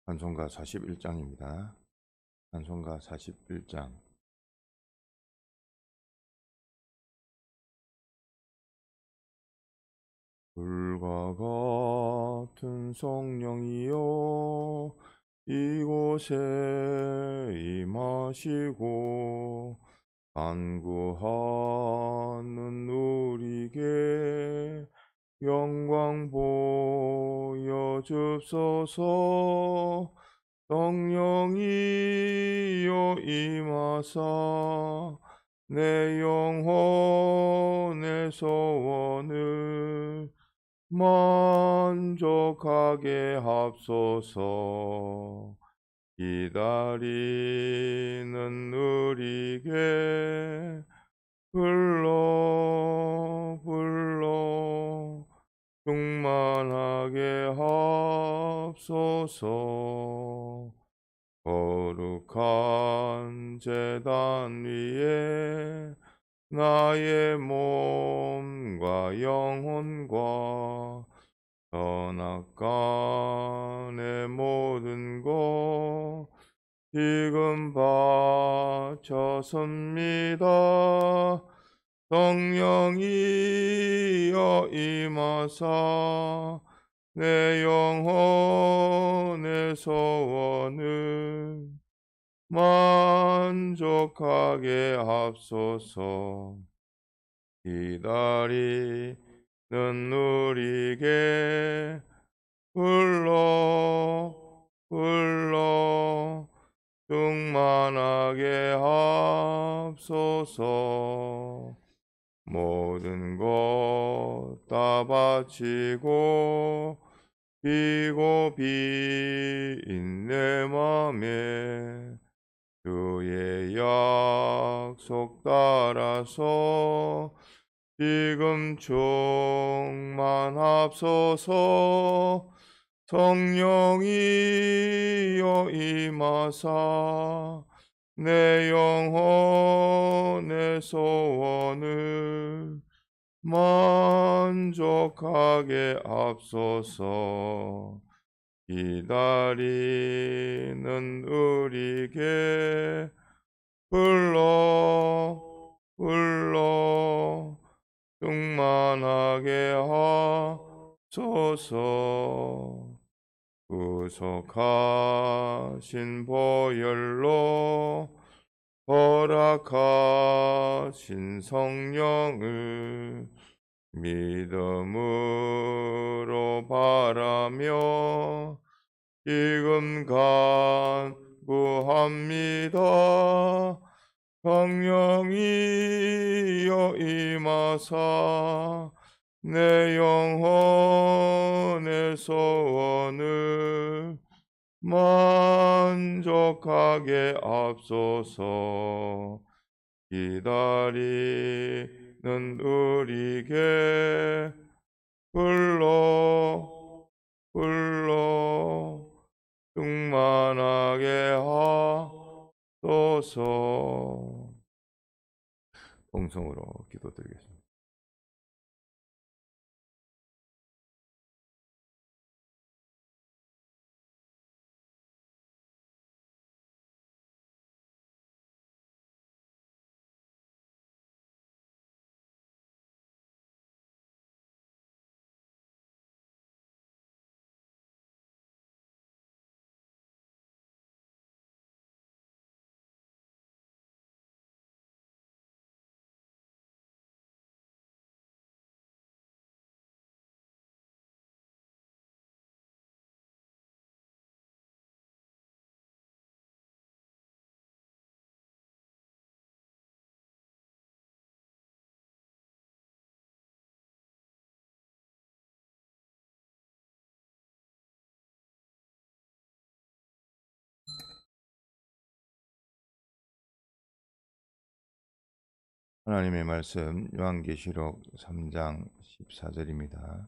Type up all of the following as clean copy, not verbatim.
찬송가 41장입니다. 찬송가 41장. 불과 같은 성령이여 이곳에 임하시고 간구하는 우리에게 영광 보여줍소서. 성령이여 임하사 내 영혼의 소원을 만족하게 합소서. 기다리는 우리에게 불러 불러 충만하게 합소서. 거룩한 제단 위에 나의 몸과 영혼과 선악간의 모든 것 지금 바쳤습니다. 성령이여 임하사 내 영혼의 소원을 만족하게 합소서. 기다리는 우리에게 불러 불러 충만하게 합소서. 모든 것 다 바치고 비고 비인 내 맘에 주의 약속 따라서 지금 충만합소서. 성령이여 임하사 내 영혼의 소원을 만족하게 합소서. 기다리는 우리에게 불러 불러 충만하게 하소서. 구속하신 보혈로 허락하신 성령을 믿음으로 바라며 지금 간구합니다. 성령이여 임하사 내 영혼의 소원을 만족하게 합소서. 기다리는 우리에게 불러 불러 충만하게 하소서. 동성으로 기도드리겠습니다. 하나님의 말씀 요한계시록 3장 14절입니다.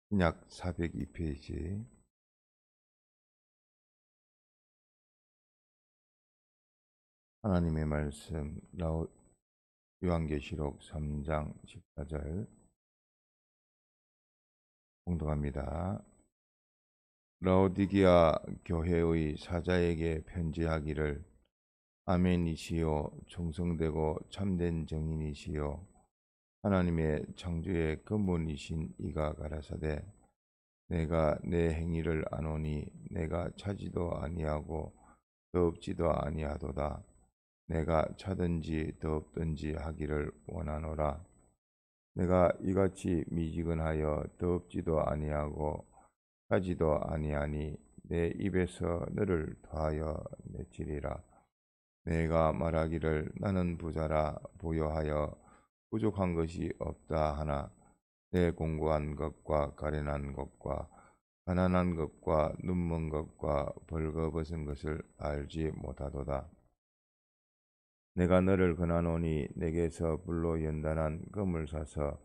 신약 402페이지. 하나님의 말씀 요한계시록 3장 14절 공독합니다. 라오디게아 교회의 사자에게 편지하기를 아멘이시요 충성되고 참된 증인이시요 하나님의 창조의 근본이신 이가 가라사대 내가 내 행위를 아노니 내가 차지도 아니하고 더없지도 아니하도다 내가 차든지 더없든지 하기를 원하노라 내가 이같이 미지근하여 더없지도 아니하고 하지도 아니하니 내 입에서 너를 더하여 내치리라. 내가 말하기를 나는 부자라 보여하여 부족한 것이 없다 하나 내 공고한 것과 가련한 것과 가난한 것과 눈먼 것과 벌거벗은 것을 알지 못하도다. 내가 너를 권하노니 내게서 불로 연단한 금을 사서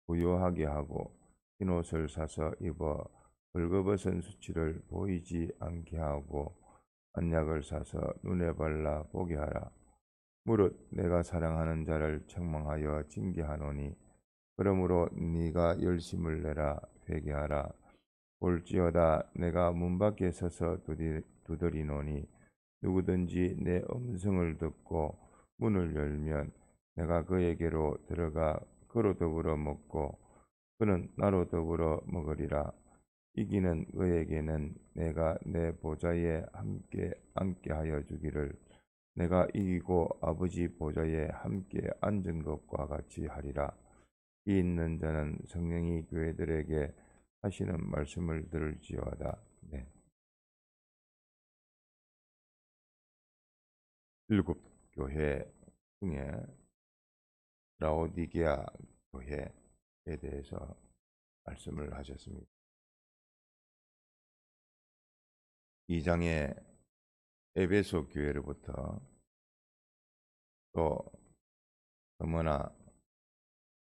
부요하게 하고 흰옷을 사서 입어 벌거벗은 수치를 보이지 않게 하고 안약을 사서 눈에 발라 보게 하라. 무릇 내가 사랑하는 자를 책망하여 징계하노니 그러므로 네가 열심을 내라 회개하라. 볼지어다 내가 문 밖에 서서 두드리노니 누구든지 내 음성을 듣고 문을 열면 내가 그에게로 들어가 그로 더불어 먹고 그는 나로 더불어 먹으리라. 이기는 그에게는 내가 내 보좌에 함께 앉게 하여 주기를 내가 이기고 아버지 보좌에 함께 앉은 것과 같이 하리라. 이 있는 자는 성령이 교회들에게 하시는 말씀을 들을지어다. 네. 일곱 교회 중에 라오디게아 교회에 대해서 말씀을 하셨습니다. 2장의 에베소 교회로부터 또 서머나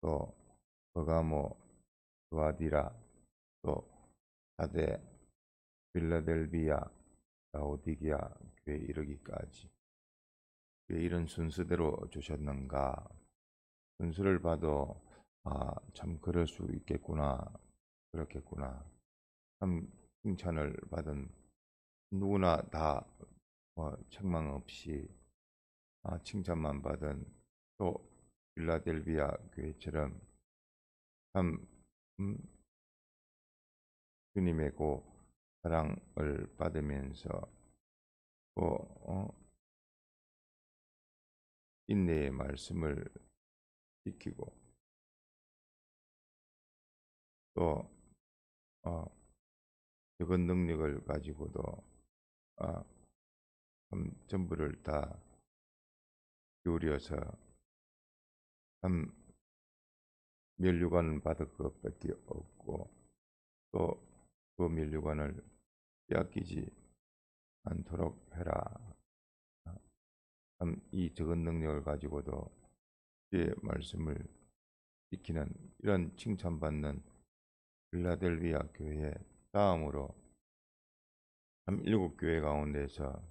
또 버가모 두아디라 또 사데 빌라델비아 라오디게아 교회에 이르기까지 왜 이런 순서대로 주셨는가? 순서를 봐도 참 그럴 수 있겠구나, 그렇겠구나. 참 칭찬을 받은 누구나 다 책망 없이 칭찬만 받은 또 필라델비아 교회처럼 참 주님의 고 사랑을 받으면서 또 인내의 말씀을 지키고 또 적은 능력을 가지고도 전부를 다 기울여서 참 면류관 받을 것밖에 없고 또 그 면류관을 빼앗기지 않도록 해라. 참 이 적은 능력을 가지고도 주의 말씀을 지키는 이런 칭찬받는 필라델비아 교회 다음으로 참 일곱 교회 가운데서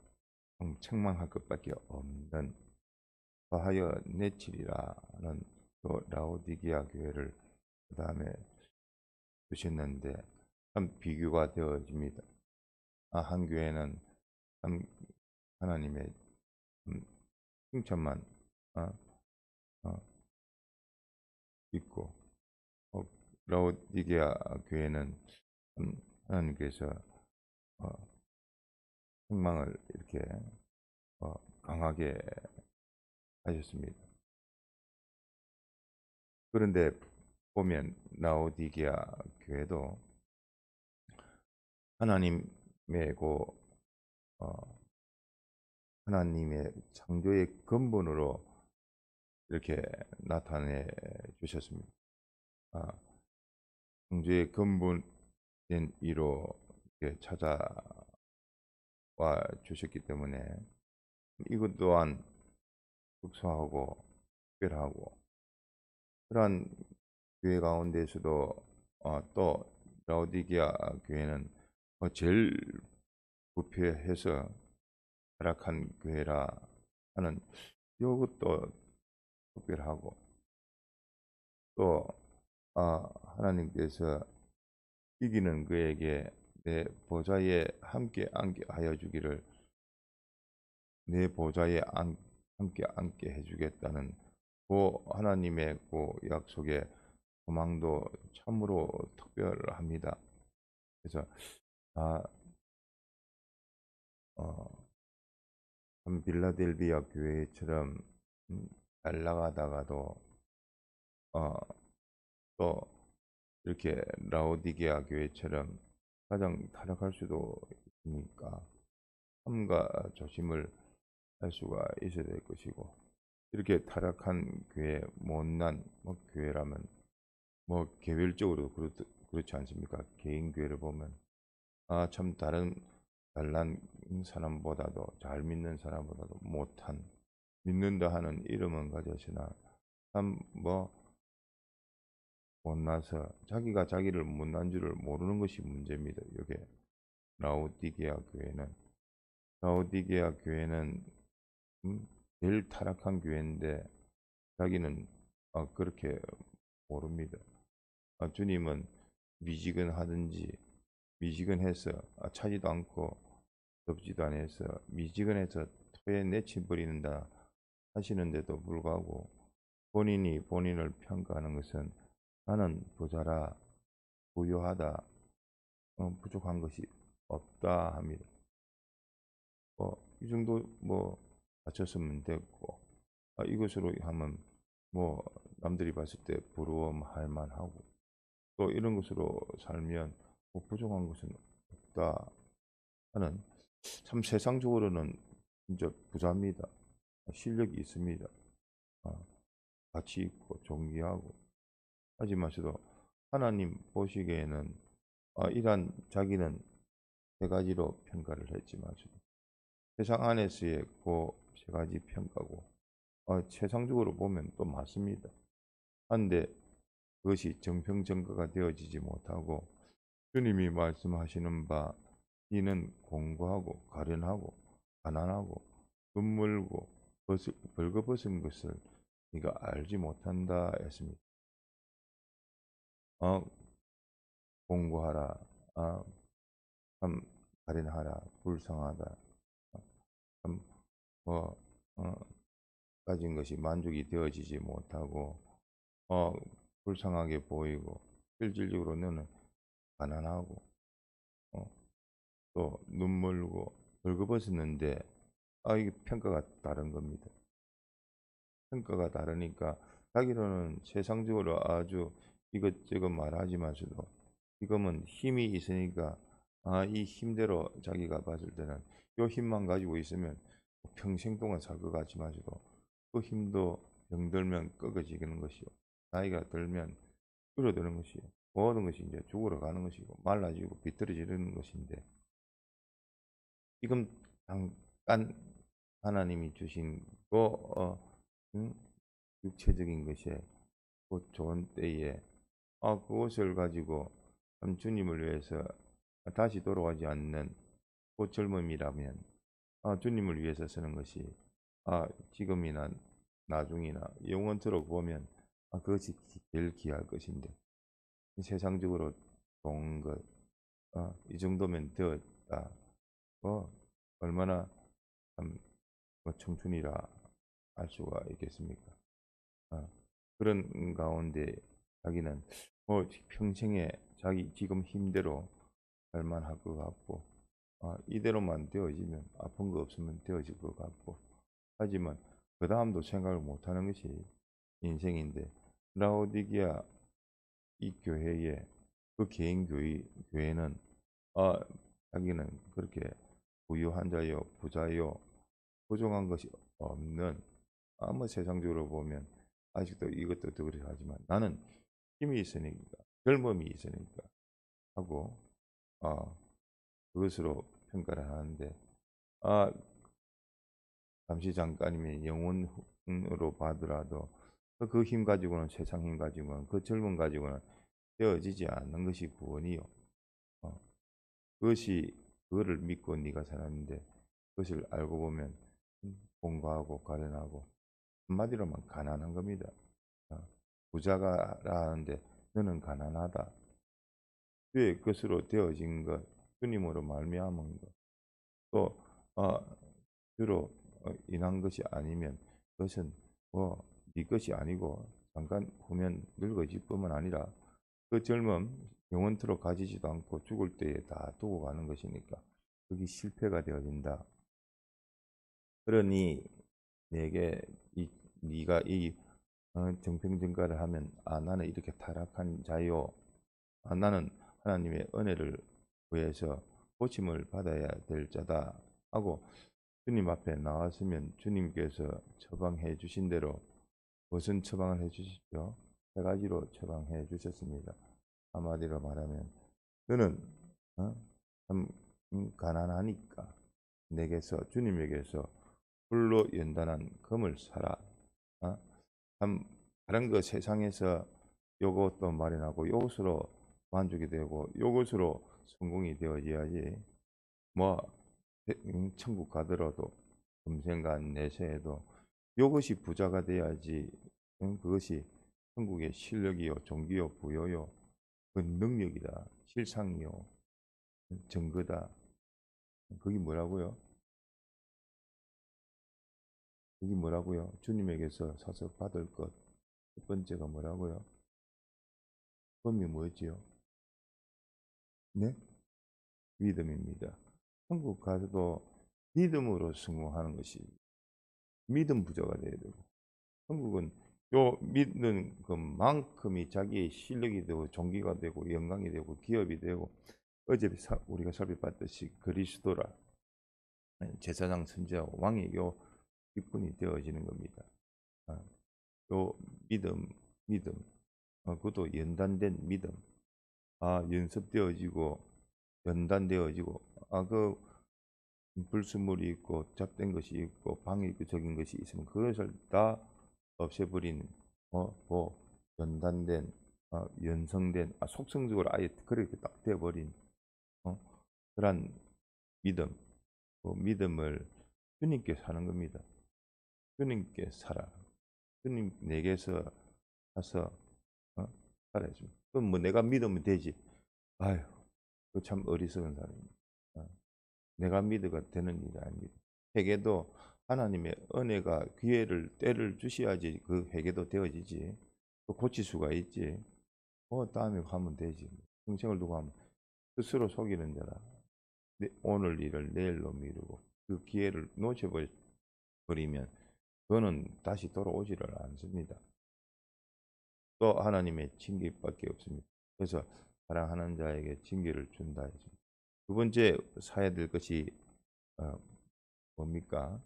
책망할 것밖에 없는 더하여 내치리라는 또 라오디게아 교회를 그 다음에 주셨는데 참 비교가 되어집니다. 한 교회는 참 하나님의 칭찬만 있고 라오디게아 교회는 하나님께서 책망을 이렇게 강하게 하셨습니다. 그런데 보면 라오디게아 교회도 하나님의 하나님의 창조의 근본으로 이렇게 나타내 주셨습니다. 창조의 근본된 이로 이렇게 찾아와 주셨기 때문에 이것 또한 특수하고 특별하고 그러한 교회 가운데서도 또 라오디게아 교회는 제일 부패해서 타락한 교회라 하는 이것도 특별하고 또 하나님께서 이기는 그에게 내 보좌에 함께 앉게 하여 주기를, 내 보좌에 함께 앉게 해주겠다는 그 하나님의 그 약속의 소망도 참으로 특별합니다. 그래서 아, 참 빌라델비아 교회처럼 잘 나가다가도 어, 또 이렇게 라오디게아 교회처럼 가장 타락할 수도 있으니까 삼가 조심을 할 수가 있어야 될 것이고, 이렇게 타락한 교회, 못난 교회라면 개별적으로 그렇지 않습니까? 개인 교회를 보면 참 다른 잘난 사람보다도, 잘 믿는 사람보다도 못한, 믿는다 하는 이름은 가졌으나 참 못나서 자기가 자기를 못난 줄을 모르는 것이 문제입니다. 이게 라오디게아 교회는 라오디게아 교회는 제일 타락한 교회인데 자기는 그렇게 모릅니다. 주님은 미지근하든지, 미지근해서 차지도 않고 덥지도 않아서 미지근해서 토에 내쳐버리는다 하시는데도 불구하고 본인이 본인을 평가하는 것은 나는 부자라, 부유하다, 부족한 것이 없다 합니다. 이 정도 맞췄으면 됐고, 이것으로 하면 남들이 봤을 때 부러워할 만하고, 또 이런 것으로 살면 부족한 것은 없다 하는, 참 세상적으로는 진짜 부자입니다. 실력이 있습니다. 가치 있고 존귀하고, 하지만서도 하나님 보시기에는 이러한 자기는 세 가지로 평가를 했지만 세상 안에서의 그 세 가지 평가고 세상적으로 보면 또 맞습니다. 한데 그것이 정평정과가 되어지지 못하고 주님이 말씀하시는 바 이는 공고하고 가련하고 가난하고 눈물고 벌거벗은 것을 네가 알지 못한다 했습니다. 공고하라, 참 가련하라, 불쌍하다, 참 가진 것이 만족이 되어지지 못하고 불쌍하게 보이고, 실질적으로 너는 가난하고 또 눈물고 벌거벗었는데 이게 평가가 다른 겁니다. 평가가 다르니까 자기로는 세상적으로 아주 이것저것 말하지만서도 지금은 힘이 있으니까 이 힘대로 자기가 봤을 때는 이 힘만 가지고 있으면 평생 동안 살 것 같지만서도 그 힘도 병들면 꺾어지는 것이요, 나이가 들면 줄어드는 것이요, 모든 것이 이제 죽으러 가는 것이고 말라지고 비틀어지는 것인데, 지금 잠깐 하나님이 주신 육체적인 것에 그 좋은 때에 그것을 가지고 주님을 위해서 다시 돌아가지 않는 그 젊음이라면 주님을 위해서 쓰는 것이 지금이나 나중이나 영원토록 보면 그것이 제일 귀할 것인데, 세상적으로 좋은 것 이 정도면 되었다, 얼마나 참 청춘이라 알 수가 있겠습니까? 그런 가운데 자기는 평생에 자기 지금 힘대로 살만할 것 같고, 이대로만 되어지면 아픈 거 없으면 되어질 것 같고, 하지만 그 다음도 생각을 못하는 것이 인생인데, 라오디게아 이 교회에 그 개인 교회는 자기는 그렇게 부유한 자요, 부자요, 부족한 것이 없는, 세상적으로 보면 아직도 이것도 그렇게 하지만 나는 힘이 있으니까, 젊음이 있으니까 하고 그것으로 평가를 하는데, 잠시 잠깐이면 영혼으로 봐더라도 그 힘 가지고는, 세상 힘 가지고는, 그 젊음 가지고는 되어지지 않는 것이 구원이요. 그거를 믿고 네가 살았는데 그것을 알고 보면 공부하고 가련하고, 한마디로만 가난한 겁니다. 부자가 하는데 너는 가난하다. 주의 것으로 되어진 것, 주님으로 말미암은 것. 또 주로 인한 것이 아니면 그것은 네 것이 아니고 잠깐 보면 늙어질 뿐만 아니라 그 젊음 영원토록 가지지도 않고 죽을 때에 다 두고 가는 것이니까 그게 실패가 되어진다. 그러니 내게 네가 이 정평증가를 하면 나는 이렇게 타락한 자요. 나는 하나님의 은혜를 구해서 고침을 받아야 될 자다 하고 주님 앞에 나왔으면 주님께서 처방해 주신 대로 무슨 처방을 해 주십시오? 세 가지로 처방해 주셨습니다. 한마디로 말하면 너는 어? 참 가난하니까 내게서 주님에게서 불로 연단한 금을 사라. 어? 참 다른 거 세상에서 요것도 마련하고 요것으로 만족이 되고 요것으로 성공이 되어져야지 뭐 천국 가더라도 금생간 내세에도 요것이 부자가 돼야지 그것이 천국의 실력이요 종기요 부여요 그 능력이다 실상이요 증거다. 그게 뭐라고요? 그게 뭐라고요? 주님에게서 사서 받을 것 첫 번째가 뭐라고요? 그것이 뭐였지요? 네? 믿음입니다. 천국 가서도 믿음으로 성공하는 것이 믿음 부자가 돼야 되고 천국은 요 믿는 그만큼이 자기의 실력이 되고 종기가 되고 영광이 되고 기업이 되고 어제 우리가 살펴봤듯이 그리스도라 제사장 선지자 왕의 요 기분이 되어지는 겁니다. 요 믿음 그것도 연단된 믿음 연습되어지고 연단되어지고 그 불순물이 있고 잡된 것이 있고 방위적인 것이 있으면 그것을 다 없애버린 뭐 연단된 연성된 속성적으로 아예 그렇게 딱 되어버린 그러한 믿음 그 믿음을 주님께 사는 겁니다. 주님께 살아. 주님 내게서 사서 살아야지. 그럼 뭐 내가 믿으면 되지. 아유, 그 참 어리석은 사람입니다. 내가 믿어가 되는 일이 아닙니다. 회개도 하나님의 은혜가 기회를 때를 주셔야지 그 회개도 되어지지. 또 고칠 수가 있지. 다음에 가면 되지. 평생을 두고 하면 스스로 속이는 자라. 오늘 일을 내일로 미루고 그 기회를 놓쳐버리면 그거는 다시 돌아오지를 않습니다. 또 하나님의 징계밖에 없습니다. 그래서 사랑하는 자에게 징계를 준다 했습니다. 두 번째 사야 될 것이 뭡니까?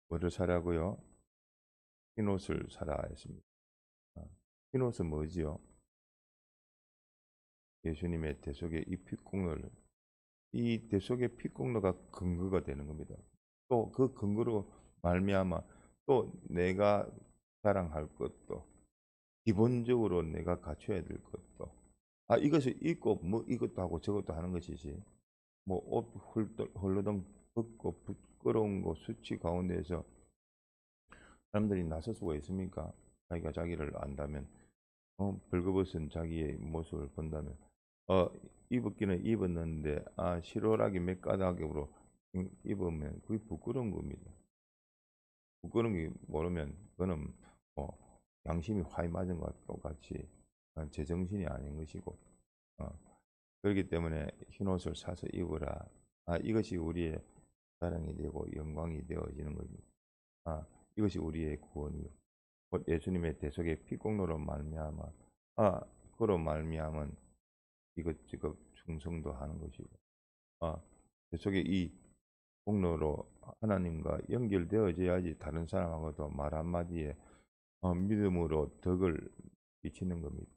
뭐를 사라고요? 흰옷을 사라 했습니다. 흰옷은 뭐지요? 예수님의 대속의 이 피공로를 이 대속의 피공로가 근거가 되는 겁니다. 또 그 근거로 말미암아 또 내가 자랑할 것도 기본적으로 내가 갖춰야 될 것도 이것을 입고 뭐 이것도 하고 저것도 하는 것이지 뭐 옷 헐러덩 벗고 부끄러운 거 수치 가운데에서 사람들이 나설 수가 있습니까? 자기가 자기를 안다면 벌거벗은 자기의 모습을 본다면 입었기는 입었는데 실오라기 몇 가닥으로 입으면 그게 부끄러운 겁니다. 부끄러운 게 모르면 그거는 뭐 양심이 화이 맞은 것과 똑같이 제정신이 아닌 것이고 그렇기 때문에 흰옷을 사서 입으라. 이것이 우리의 자랑이 되고 영광이 되어지는 겁니다. 이것이 우리의 구원이요. 곧 예수님의 대속의 피공로로 말미암아 그로 말미암은 이것저것 충성도 하는 것이고 대속의 이 공로로 하나님과 연결되어져야지 다른 사람하고도 말 한마디에 믿음으로 덕을 끼치는 겁니다.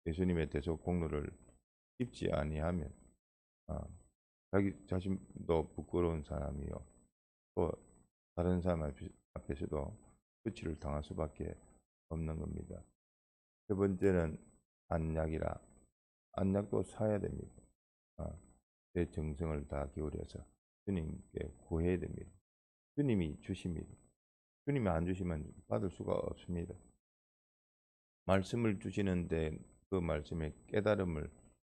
예수님의 대속 공로를 입지 아니하면 자기 자신도 부끄러운 사람이요. 또 다른 사람 앞에서도 수치를 당할 수밖에 없는 겁니다. 세 번째는 안약이라. 안약도 사야 됩니다. 내 정성을 다 기울여서 주님께 구해야 됩니다. 주님이 주십니다. 주님이 안 주시면 받을 수가 없습니다. 말씀을 주시는데 그 말씀에 깨달음을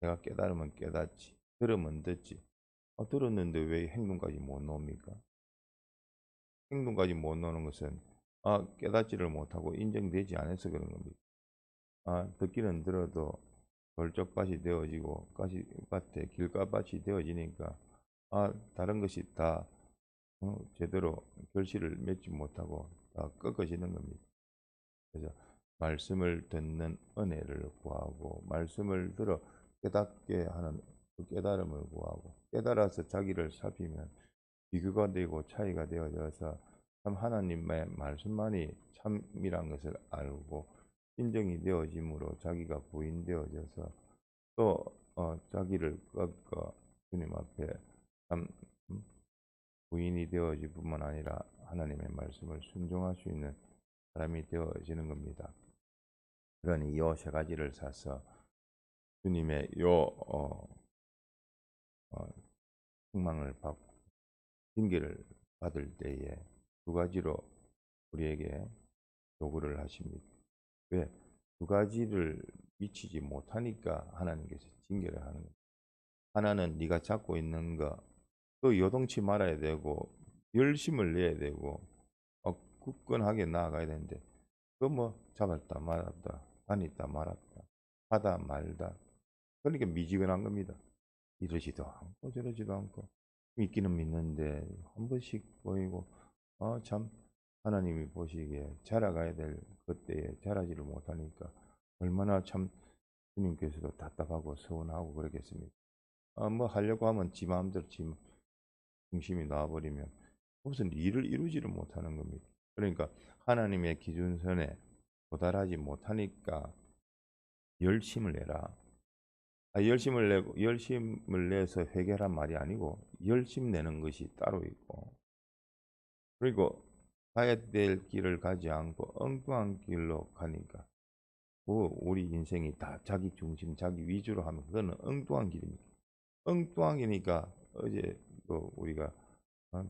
내가 깨달으면 깨닫지 들으면 듣지 들었는데 왜 행동까지 못 놓습니까? 행동까지 못 놓는 것은 깨닫지를 못하고 인정되지 않아서 그런 겁니다. 듣기는 들어도 돌적밭이 되어지고 가시밭에 길가밭이 되어지니까 다른 것이 다 제대로 결실을 맺지 못하고 다 꺾어지는 겁니다. 그래서 말씀을 듣는 은혜를 구하고 말씀을 들어 깨닫게 하는 그 깨달음을 구하고 깨달아서 자기를 살피면 비교가 되고 차이가 되어져서 참 하나님의 말씀만이 참이란 것을 알고 인정이 되어짐으로 자기가 부인되어져서 또 자기를 꺾어 주님 앞에 참 부인이 되어질 뿐만 아니라 하나님의 말씀을 순종할 수 있는 사람이 되어지는 겁니다. 그러니 요 세 가지를 사서 주님의 책망을 받고 징계를 받을 때에 두 가지로 우리에게 요구를 하십니다. 왜? 두 가지를 미치지 못하니까 하나님께서 징계를 하는 겁니다. 하나는 네가 잡고 있는 거 또 요동치 말아야 되고 열심을 내야 되고 굳건하게 나아가야 되는데 그 뭐 잡았다 말았다 다녔다 말았다 하다 말다 그러니까 미지근한 겁니다. 이러지도 않고 저러지도 않고 믿기는 믿는데 한 번씩 보이고 참 하나님이 보시기에 자라가야 될 그때에 자라지를 못하니까 얼마나 참 주님께서도 답답하고 서운하고 그러겠습니까? 뭐 하려고 하면 지 마음대로 지 중심이 나와버리면 무슨 일을 이루지를 못하는 겁니다. 그러니까 하나님의 기준선에 도달하지 못하니까 열심을 내라. 열심을 내서 회개란 말이 아니고 열심 내는 것이 따로 있고 그리고 가야 될 길을 가지 않고 엉뚱한 길로 가니까 우리 인생이 다 자기 중심, 자기 위주로 하면 그거는 엉뚱한 길입니다. 엉뚱한 길이니까 어제 또 우리가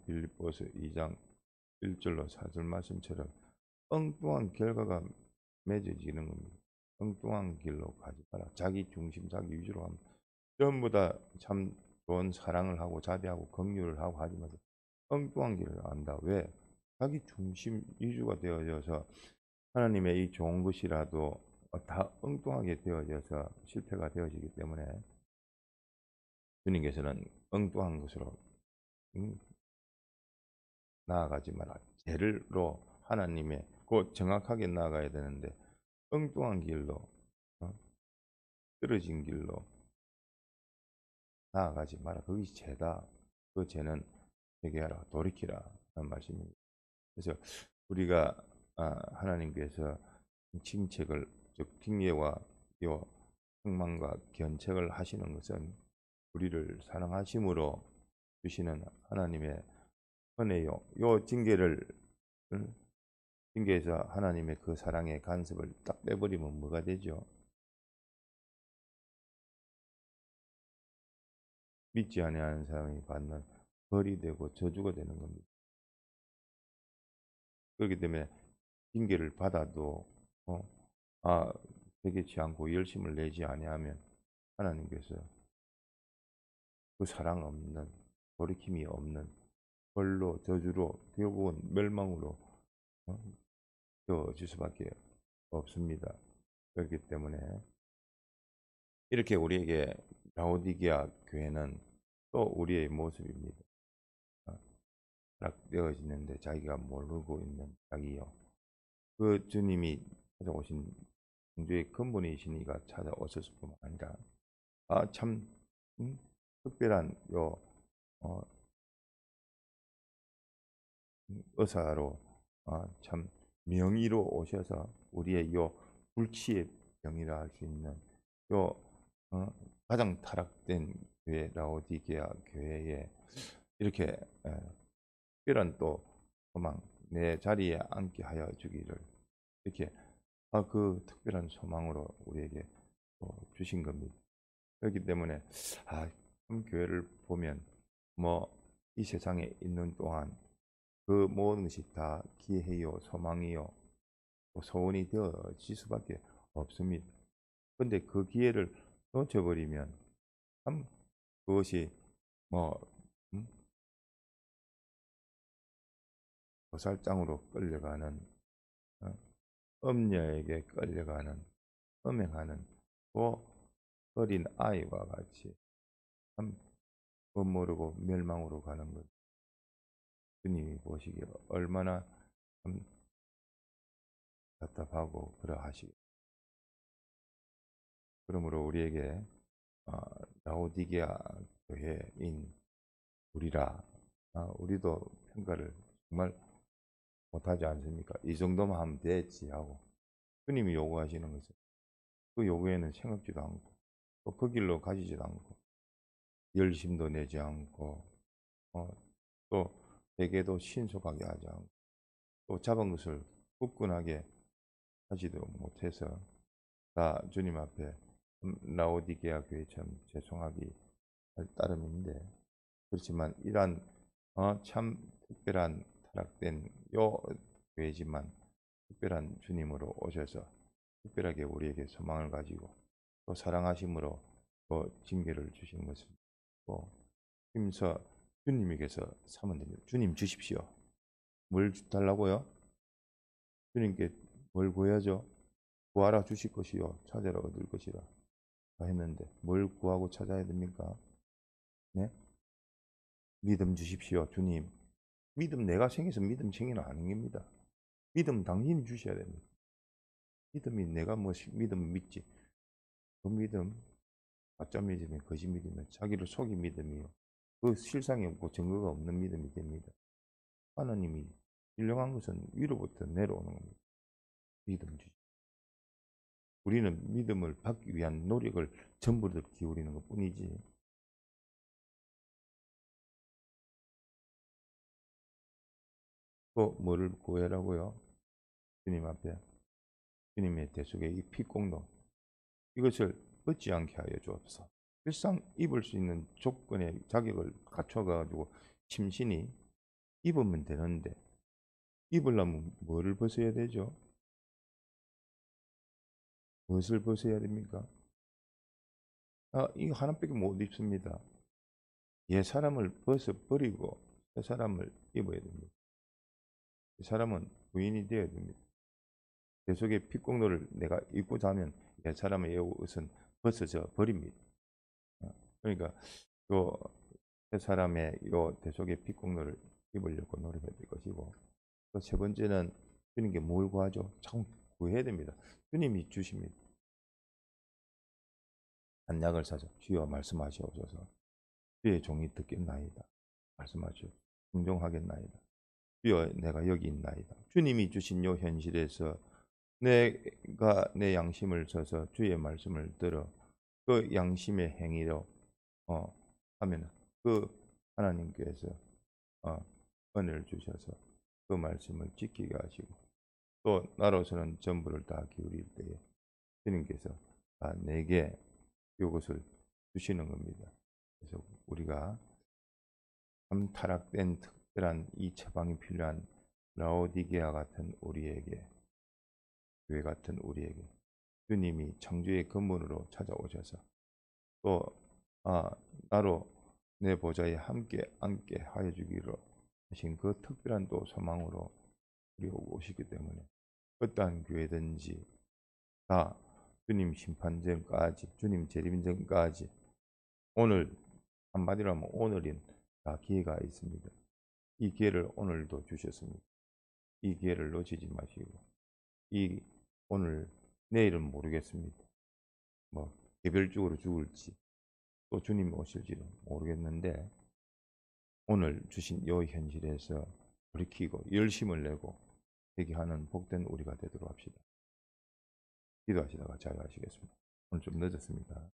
빌립보서 2장 1절로 4절 말씀처럼 엉뚱한 결과가 맺어지는 겁니다. 엉뚱한 길로 가지 마라. 자기 중심, 자기 위주로 하면 전부 다 참 좋은 사랑을 하고 자비하고 긍휼을 하고 하지만 엉뚱한 길을 안다. 왜? 자기 중심 위주가 되어져서 하나님의 이 좋은 것이라도 다 엉뚱하게 되어져서 실패가 되어지기 때문에 주님께서는 엉뚱한 것으로 나아가지 마라. 죄를로 하나님의 곧 정확하게 나아가야 되는데 엉뚱한 길로 떨어진 길로 나아가지 마라. 그것이 죄다. 그 죄는 회개하라. 돌이키라. 하는 말씀입니다. 그래서 우리가 하나님께서 징책을 즉 징계와 요 책망과 견책을 하시는 것은 우리를 사랑하심으로 주시는 하나님의 은혜요. 요 징계에서 하나님의 그 사랑의 간섭을 딱 빼버리면 뭐가 되죠? 믿지 아니하는 사람이 받는 벌이 되고 저주가 되는 겁니다. 그렇기 때문에 징계를 받아도 회개치 않고 열심을 내지 아니하면 하나님께서 그 사랑 없는 돌이킴이 없는 벌로 저주로 결국은 멸망으로 되어질 수밖에 없습니다. 그렇기 때문에 이렇게 우리에게 라오디게아 교회는 또 우리의 모습입니다. 되어지는데 자기가 모르고 있는 자기요. 그 주님이 찾아오신 창조의 근본이시니가 찾아오셨을 뿐만 아니라 참 특별한 요 의사로 참 명의로 오셔서 우리의 요 불치의 병이라 할 수 있는 요 가장 타락된 교회 라오디게아 교회에 이렇게 특별한 또 소망 내 자리에 앉게 하여 주기를 이렇게 그 특별한 소망으로 우리에게 주신 겁니다. 그렇기 때문에 참 교회를 보면 뭐 이 세상에 있는 동안 그 모든 것이 다 기회요 소망이요 소원이 되어질 수밖에 없습니다. 근데 그 기회를 놓쳐버리면 참 그것이 뭐 음? 도살장으로 끌려가는 어? 엄녀에게 끌려가는 음행하는 그 어린 아이와 같이 참 멋모르고 멸망으로 가는 것. 주님이 보시기에 얼마나 참 답답하고 그러하시고. 그러므로 우리에게 어, 라오디게아 교회인 우리라 우리도 평가를 정말 못하지 않습니까? 이 정도만 하면 됐지 하고 주님이 요구하시는 것은 그 요구에는 생각지도 않고 또 그 길로 가지지도 않고 열심도 내지 않고 어, 또 대개도 신속하게 하지 않고 또 잡은 것을 굳건하게 하지도 못해서 다 주님 앞에 라오디게아 교회처럼 죄송하기 할 따름인데 그렇지만 이러한 참 특별한 타락된 요 교회지만 특별한 주님으로 오셔서 특별하게 우리에게 소망을 가지고 또 사랑하심으로 또 징계를 주신 것을 또 힘써 주님에게서 삼으면 됩니다. 주님 주십시오. 뭘 달라고요? 주님께 뭘 구해야죠? 구하라 주실 것이요 찾아라 얻을 것이라 했는데 뭘 구하고 찾아야 됩니까? 네? 믿음 주십시오 주님. 믿음 내가 생겨서 믿음 생기는 아닌 겁니다. 믿음 당신이 주셔야 됩니다. 믿음이 내가 뭐 믿음 믿지. 그 믿음 가짜 믿음이 거짓 믿음이 자기를 속인 믿음이요. 그 실상이 없고 증거가 없는 믿음이 됩니다. 하나님이 신령한 것은 위로부터 내려오는 겁니다. 믿음 주시. 우리는 믿음을 받기 위한 노력을 전부 다 기울이는 것 뿐이지. 또 뭐를 구해라고요? 주님 앞에 주님의 대속의 이 피공로 이것을 얻지 않게 하여 주옵소서. 일상 입을 수 있는 조건의 자격을 갖춰가지고 심신이 입으면 되는데 입으려면 뭐를 벗어야 되죠? 무엇을 벗어야 됩니까? 이거 하나밖에 못 입습니다. 옛 사람을 벗어버리고 새 사람을 입어야 됩니다. 이 사람은 부인이 되어야 됩니다. 대속의 핏공로를 내가 입고 자면 옛 사람의 옷은 벗어져 버립니다. 그러니까 요새 사람의 요 대속의 핏공로를 입으려고 노력해야 될 것이고 또 세 번째는 주님께 뭘 구하죠? 참 구해야 됩니다. 주님이 주십니다. 한약을 사서 주여 말씀하시옵소서. 주의 종이 듣겠나이다. 말씀하시오. 순종하겠나이다. 주여 내가 여기 있나이다. 주님이 주신 요 현실에서 내가 내 양심을 써서 주의 말씀을 들어 그 양심의 행위로 하면 그 하나님께서 어, 은혜를 주셔서 그 말씀을 지키게 하시고 또 나로서는 전부를 다 기울일 때에 주님께서 다 내게 이것을 주시는 겁니다. 그래서 우리가 참 타락된 특별한 이 처방이 필요한 라오디게아 같은 우리에게 교회 같은 우리에게 주님이 창조의 근본으로 찾아오셔서 또 나로 내 보좌에 함께 앉게 하여 주기로 하신 그 특별한 또 소망으로 우리 오시기 때문에 어떠한 교회든지 다 주님 심판전까지 주님 재림전까지 오늘 한마디로 하면 오늘인 다 기회가 있습니다. 이 기회를 오늘도 주셨습니다. 이 기회를 놓치지 마시고 이 오늘 내일은 모르겠습니다. 뭐 개별적으로 죽을지 또 주님 오실지도 모르겠는데 오늘 주신 이 현실에서 돌이키고 열심을 내고 회개하는 복된 우리가 되도록 합시다. 기도하시다가 자유하시겠습니다. 오늘 좀 늦었습니다.